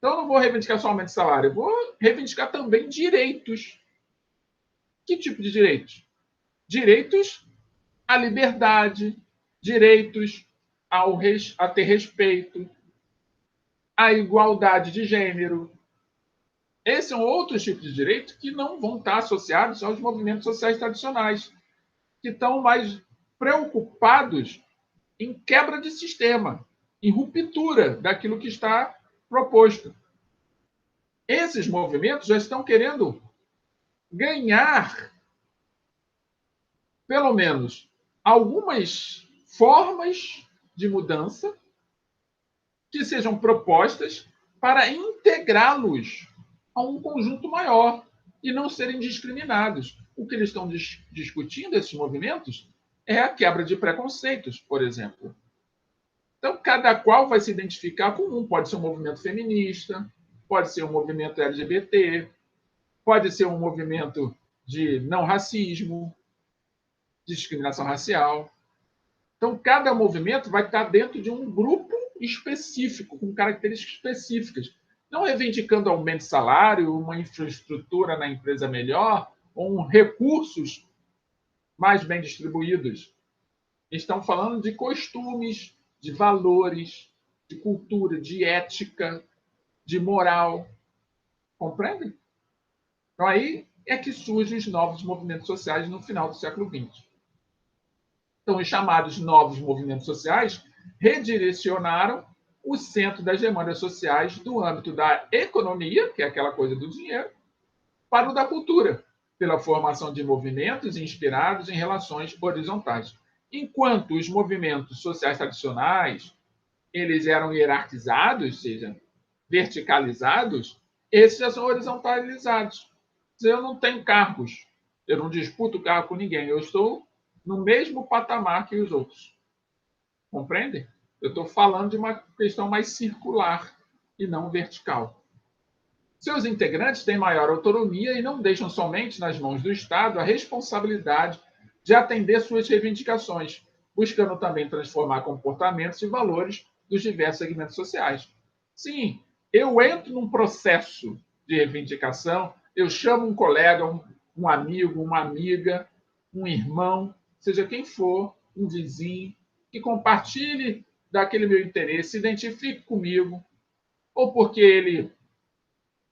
Então, eu não vou reivindicar só aumento de salário, eu vou reivindicar também direitos. Que tipo de direitos? Direitos à liberdade, direitos a ter respeito, à igualdade de gênero. Esses são outros tipos de direitos que não vão estar associados aos movimentos sociais tradicionais, que estão mais preocupados em quebra de sistema, em ruptura daquilo que está proposto. Esses movimentos já estão querendo ganhar, pelo menos, algumas formas de mudança que sejam propostas para integrá-los a um conjunto maior e não serem discriminados. O que eles estão discutindo, esses movimentos, é a quebra de preconceitos, por exemplo. Então, cada qual vai se identificar com um. Pode ser um movimento feminista, pode ser um movimento LGBT, pode ser um movimento de não racismo, de discriminação racial. Então, cada movimento vai estar dentro de um grupo específico, com características específicas. Não reivindicando aumento de salário, uma infraestrutura na empresa melhor, ou recursos mais bem distribuídos. Estão falando de costumes, de valores, de cultura, de ética, de moral. Compreendem? Então, aí é que surgem os novos movimentos sociais no final do século XX. Então, os chamados novos movimentos sociais redirecionaram o centro das demandas sociais do âmbito da economia, que é aquela coisa do dinheiro, para o da cultura, pela formação de movimentos inspirados em relações horizontais. Enquanto os movimentos sociais tradicionais eles eram hierarquizados, ou seja, verticalizados, esses já são horizontalizados. Eu não tenho cargos, eu não disputo cargo com ninguém, eu estou no mesmo patamar que os outros. Compreende? Eu estou falando de uma questão mais circular e não vertical. Seus integrantes têm maior autonomia e não deixam somente nas mãos do Estado a responsabilidade de atender suas reivindicações, buscando também transformar comportamentos e valores dos diversos segmentos sociais. Sim, eu entro num processo de reivindicação, eu chamo um colega, um amigo, uma amiga, um irmão, seja quem for, um vizinho, que compartilhe daquele meu interesse, se identifique comigo, ou porque ele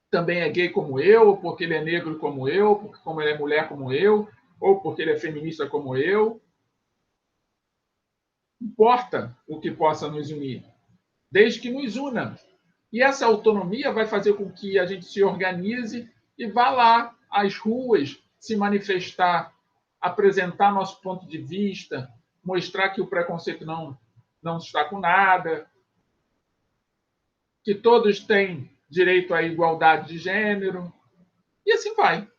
também é gay como eu, ou porque ele é negro como eu, porque como ele é mulher como eu, ou porque ele é feminista como eu. Não importa o que possa nos unir, desde que nos una. E essa autonomia vai fazer com que a gente se organize e vá lá às ruas se manifestar, apresentar nosso ponto de vista, mostrar que o preconceito não está com nada, que todos têm direito à igualdade de gênero, e assim vai.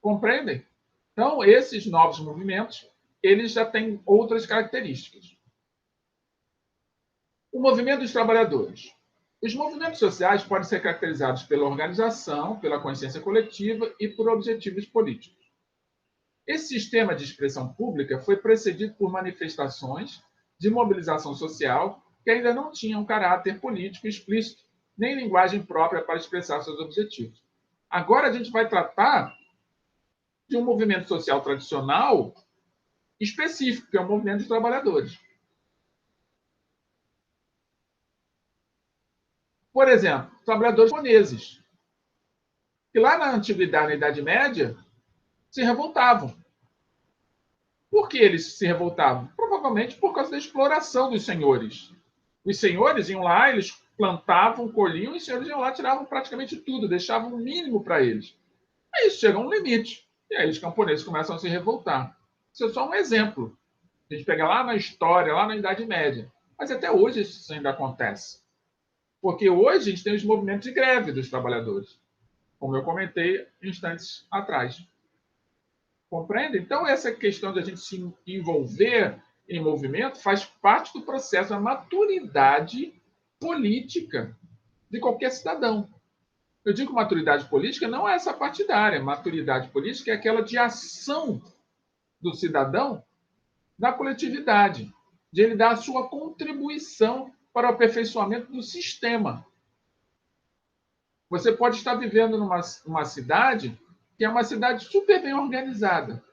Compreendem? Então, esses novos movimentos, eles já têm outras características. O movimento dos trabalhadores. Os movimentos sociais podem ser caracterizados pela organização, pela consciência coletiva e por objetivos políticos. Esse sistema de expressão pública foi precedido por manifestações de mobilização social que ainda não tinham caráter político explícito, nem linguagem própria para expressar seus objetivos. Agora a gente vai tratar de um movimento social tradicional específico, que é o movimento dos trabalhadores. Por exemplo, trabalhadores japoneses, que lá na antiguidade, na Idade Média, se revoltavam. Por que eles se revoltavam? Provavelmente por causa da exploração dos senhores. Os senhores iam lá, eles plantavam, colhiam, e os senhores iam lá, tiravam praticamente tudo, deixavam o mínimo para eles. Aí isso chega a um limite. E aí os camponeses começam a se revoltar. Isso é só um exemplo. A gente pega lá na história, lá na Idade Média. Mas até hoje isso ainda acontece. Porque hoje a gente tem os movimentos de greve dos trabalhadores, como eu comentei instantes atrás. Compreende? Então, essa questão de a gente se envolver em movimento faz parte do processo da maturidade política de qualquer cidadão. Eu digo maturidade política não é essa partidária. Maturidade política é aquela de ação do cidadão na coletividade, de ele dar a sua contribuição para o aperfeiçoamento do sistema. Você pode estar vivendo numa cidade que é uma cidade super bem organizada,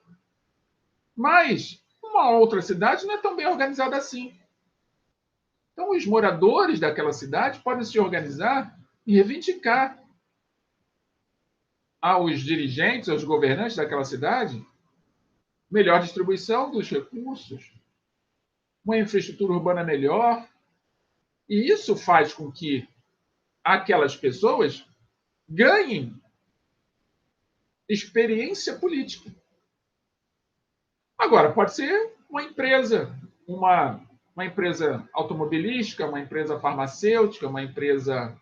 mas uma outra cidade não é tão bem organizada assim. Então, os moradores daquela cidade podem se organizar e reivindicar aos dirigentes, aos governantes daquela cidade, melhor distribuição dos recursos, uma infraestrutura urbana melhor. E isso faz com que aquelas pessoas ganhem experiência política. Agora, pode ser uma empresa automobilística, uma empresa farmacêutica, uma empresa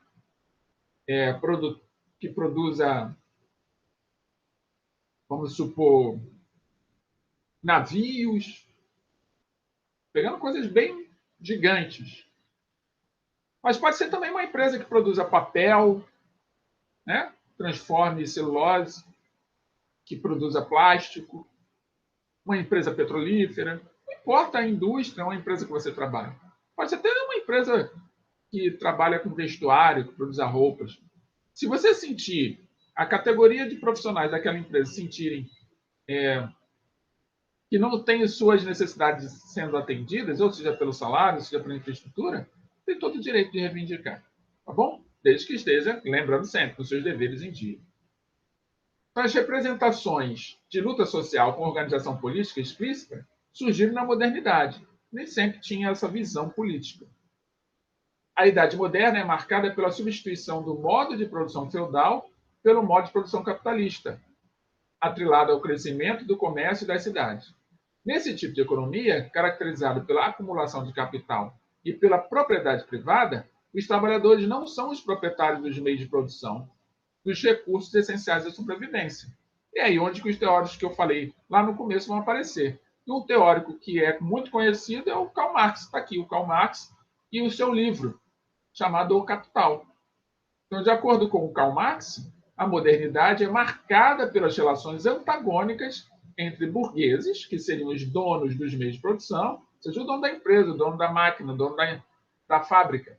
que produza, vamos supor, navios, pegando coisas bem gigantes. Mas pode ser também uma empresa que produza papel, né? Transforme celulose, que produza plástico, uma empresa petrolífera. Não importa a indústria ou a empresa que você trabalha. Pode ser até uma empresa que trabalha com vestuário, que produz roupas. Se você sentir a categoria de profissionais daquela empresa sentirem que não tem suas necessidades sendo atendidas, ou seja pelo salário, seja pela infraestrutura, tem todo o direito de reivindicar. Tá bom? Desde que esteja, lembrando sempre, com seus deveres em dia. Então, as representações de luta social com organização política explícita surgiram na modernidade. Nem sempre tinha essa visão política. A Idade Moderna é marcada pela substituição do modo de produção feudal pelo modo de produção capitalista, atrelado ao crescimento do comércio das cidades. Nesse tipo de economia, caracterizado pela acumulação de capital e pela propriedade privada, os trabalhadores não são os proprietários dos meios de produção, dos recursos essenciais da sobrevivência. E é aí onde os teóricos que eu falei lá no começo vão aparecer. E um teórico que é muito conhecido é o Karl Marx. Está aqui o Karl Marx e o seu livro, chamado O Capital. Então, de acordo com o Karl Marx, a modernidade é marcada pelas relações antagônicas entre burgueses, que seriam os donos dos meios de produção, ou seja, o dono da empresa, o dono da máquina, o dono da fábrica,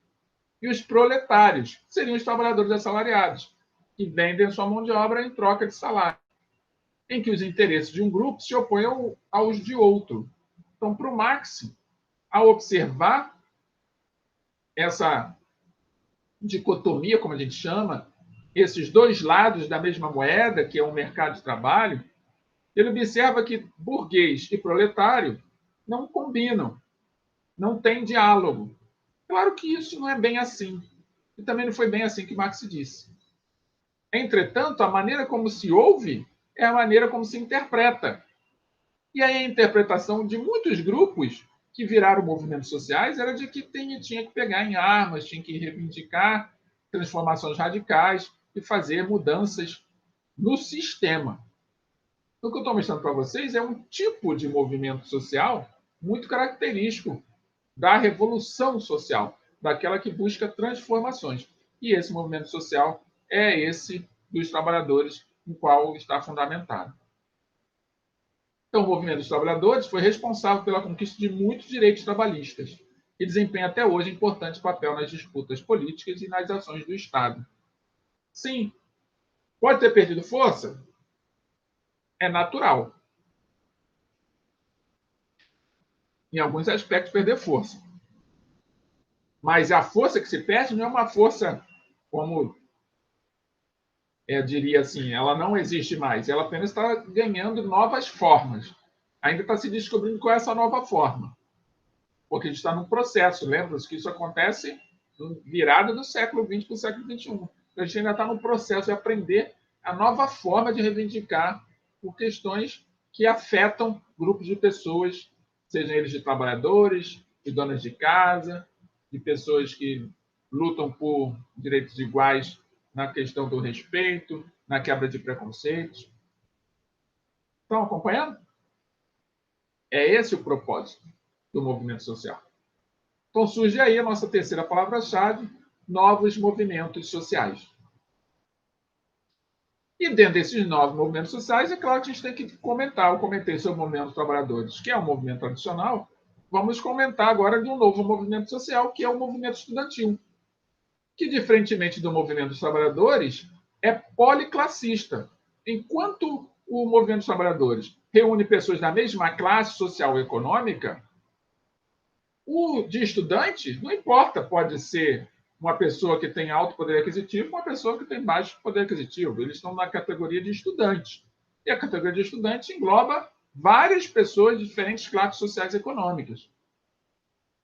e os proletários, que seriam os trabalhadores assalariados, que vendem sua mão de obra em troca de salário, em que os interesses de um grupo se opõem aos de outro. Então, para o Marx, ao observar essa dicotomia, como a gente chama, esses dois lados da mesma moeda, que é o mercado de trabalho, ele observa que burguês e proletário não combinam, não tem diálogo. Claro que isso não é bem assim. E também não foi bem assim que Marx disse. Entretanto, a maneira como se ouve é a maneira como se interpreta. E aí a interpretação de muitos grupos que viraram movimentos sociais era de que tinha que pegar em armas, tinha que reivindicar transformações radicais e fazer mudanças no sistema. O que eu estou mostrando para vocês é um tipo de movimento social muito característico da revolução social, daquela que busca transformações. E esse movimento social é esse dos trabalhadores, no qual está fundamentado. Então, o movimento dos trabalhadores foi responsável pela conquista de muitos direitos trabalhistas e desempenha até hoje importante papel nas disputas políticas e nas ações do Estado. Sim, pode ter perdido força? É natural. Em alguns aspectos, perder força. Mas a força que se perde não é uma força, como eu diria assim, ela não existe mais. Ela apenas está ganhando novas formas. Ainda está se descobrindo qual é essa nova forma. Porque a gente está num processo. Lembra-se que isso acontece na virada do século XX para o século XXI. Então, a gente ainda está no processo de aprender a nova forma de reivindicar por questões que afetam grupos de pessoas, sejam eles de trabalhadores, de donas de casa, de pessoas que lutam por direitos iguais na questão do respeito, na quebra de preconceitos. Estão acompanhando? É esse o propósito do movimento social. Então surge aí a nossa terceira palavra-chave, novos movimentos sociais. E dentro desses novos movimentos sociais, é claro que a gente tem que comentar. Eu comentei sobre o movimento dos trabalhadores, que é um movimento tradicional. Vamos comentar agora de um novo movimento social, que é o movimento estudantil, que, diferentemente do movimento dos trabalhadores, é policlassista. Enquanto o movimento dos trabalhadores reúne pessoas da mesma classe social e econômica, o de estudantes, não importa, pode ser uma pessoa que tem alto poder aquisitivo, uma pessoa que tem baixo poder aquisitivo. Eles estão na categoria de estudantes. E a categoria de estudante engloba várias pessoas de diferentes classes sociais e econômicas.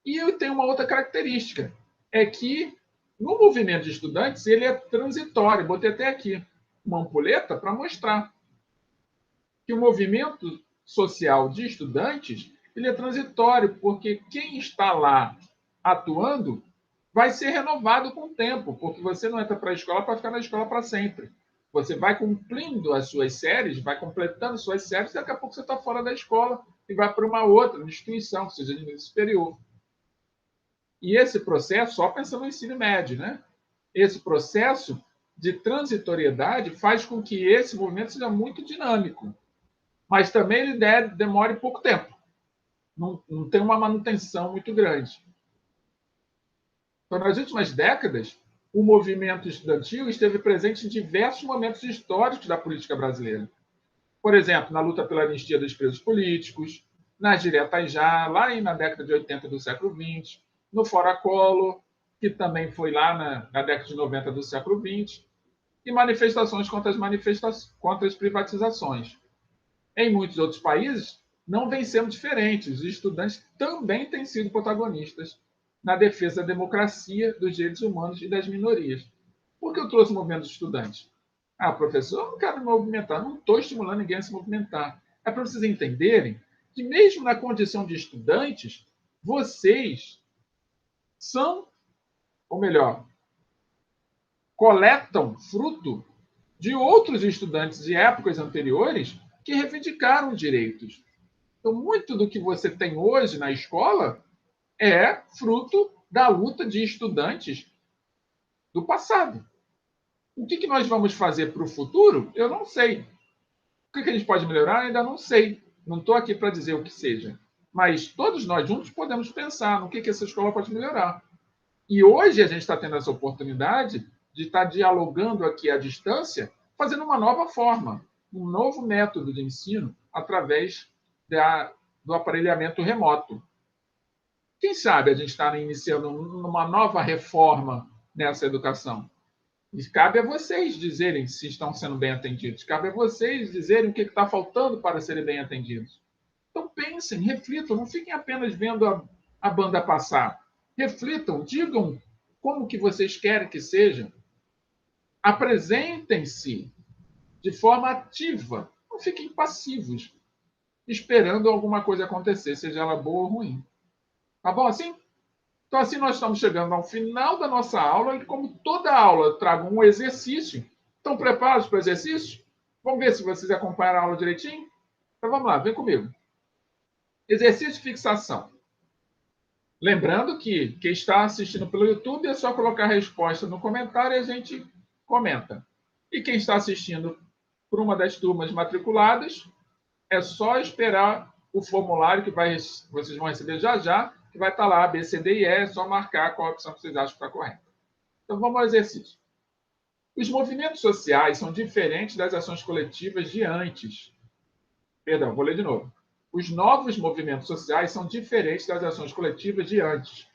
E tem uma outra característica, é que no movimento de estudantes ele é transitório. Botei até aqui uma ampulheta para mostrar que o movimento social de estudantes ele é transitório, porque quem está lá atuando vai ser renovado com o tempo, porque você não entra para a escola para ficar na escola para sempre. Você vai cumprindo as suas séries, vai completando suas séries, e daqui a pouco você está fora da escola e vai para uma outra instituição, seja de nível superior. E esse processo, só pensando no ensino médio, né? Esse processo de transitoriedade faz com que esse movimento seja muito dinâmico, mas também ele demore pouco tempo. Não tem uma manutenção muito grande. Então, nas últimas décadas, o movimento estudantil esteve presente em diversos momentos históricos da política brasileira. Por exemplo, na luta pela anistia dos presos políticos, nas diretas já, lá na década de 80 do século XX, no Fora Collor, que também foi lá na década de 90 do século XX, e manifestações contra as privatizações. Em muitos outros países, não vem sendo diferente. Os estudantes também têm sido protagonistas na defesa da democracia, dos direitos humanos e das minorias. Por que eu trouxe o movimento dos estudantes? Ah, professor, eu não quero me movimentar, não estou estimulando ninguém a se movimentar. É para vocês entenderem que, mesmo na condição de estudantes, vocês são, ou melhor, coletam fruto de outros estudantes de épocas anteriores que reivindicaram direitos. Então, muito do que você tem hoje na escola é fruto da luta de estudantes do passado. O que nós vamos fazer para o futuro? Eu não sei. O que a gente pode melhorar? Ainda não sei. Não estou aqui para dizer o que seja. Mas todos nós juntos podemos pensar no que essa escola pode melhorar. E hoje a gente está tendo essa oportunidade de estar dialogando aqui à distância, fazendo uma nova forma, um novo método de ensino através do aparelhamento remoto. Quem sabe a gente está iniciando uma nova reforma nessa educação? E cabe a vocês dizerem se estão sendo bem atendidos. Cabe a vocês dizerem o que está faltando para serem bem atendidos. Então pensem, reflitam, não fiquem apenas vendo a banda passar. Reflitam, digam como que vocês querem que seja. Apresentem-se de forma ativa. Não fiquem passivos, esperando alguma coisa acontecer, seja ela boa ou ruim. Tá bom assim? Então, assim, nós estamos chegando ao final da nossa aula, e como toda aula, eu trago um exercício. Estão preparados para o exercício? Vamos ver se vocês acompanharam a aula direitinho? Então, vamos lá, vem comigo. Exercício de fixação. Lembrando que quem está assistindo pelo YouTube é só colocar a resposta no comentário e a gente comenta. E quem está assistindo por uma das turmas matriculadas, é só esperar o formulário que vocês vão receber já já, que vai estar lá, A, B, C, D e E, é só marcar qual opção que vocês acham que está correta. Então, vamos ao exercício. Os movimentos sociais são diferentes das ações coletivas de antes. Perdão, vou ler de novo. Os novos movimentos sociais são diferentes das ações coletivas de antes,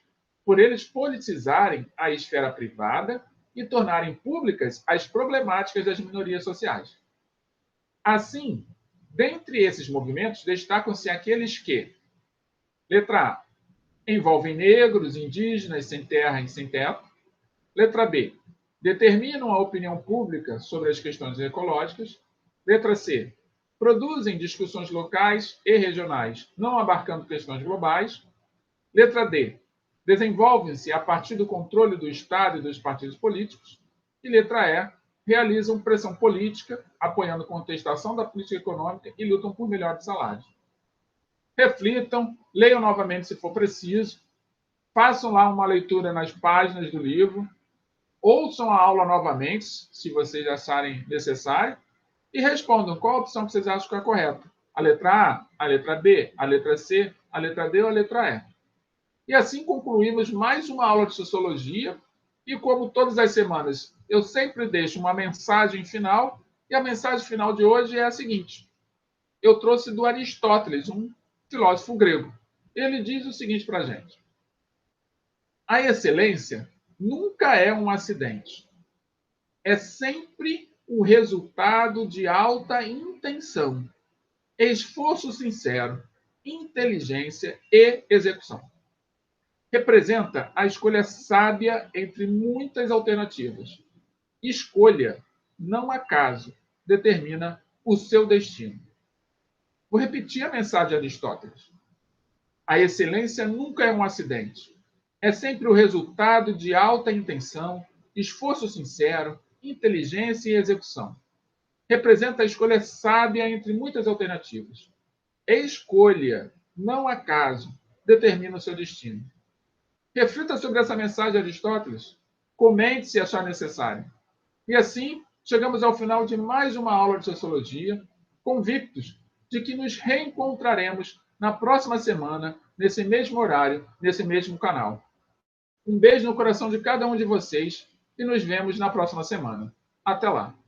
por eles politizarem a esfera privada e tornarem públicas as problemáticas das minorias sociais. Assim, dentre esses movimentos, destacam-se aqueles que, letra A, envolvem negros, indígenas, sem terra e sem teto. Letra B, determinam a opinião pública sobre as questões ecológicas. Letra C, produzem discussões locais e regionais, não abarcando questões globais. Letra D, desenvolvem-se a partir do controle do Estado e dos partidos políticos. E letra E, realizam pressão política, apoiando contestação da política econômica e lutam por melhores salários. Reflitam, leiam novamente se for preciso, façam lá uma leitura nas páginas do livro, ouçam a aula novamente, se vocês acharem necessário, e respondam qual a opção que vocês acham que é correta. A letra A, a letra B, a letra C, a letra D ou a letra E. E assim concluímos mais uma aula de Sociologia E como todas as semanas, eu sempre deixo uma mensagem final, e a mensagem final de hoje é a seguinte: eu trouxe do Aristóteles, um filósofo grego. Ele diz o seguinte para a gente: a excelência nunca é um acidente, é sempre o resultado de alta intenção, esforço sincero, inteligência e execução. Representa a escolha sábia entre muitas alternativas. Escolha, não acaso, determina o seu destino. Vou repetir a mensagem de Aristóteles. A excelência nunca é um acidente. É sempre o resultado de alta intenção, esforço sincero, inteligência e execução. Representa a escolha sábia entre muitas alternativas. Escolha, não acaso, determina o seu destino. Reflita sobre essa mensagem de Aristóteles. Comente se achar necessário. E assim, chegamos ao final de mais uma aula de Sociologia, convictos de que nos reencontraremos na próxima semana, nesse mesmo horário, nesse mesmo canal. Um beijo no coração de cada um de vocês e nos vemos na próxima semana. Até lá!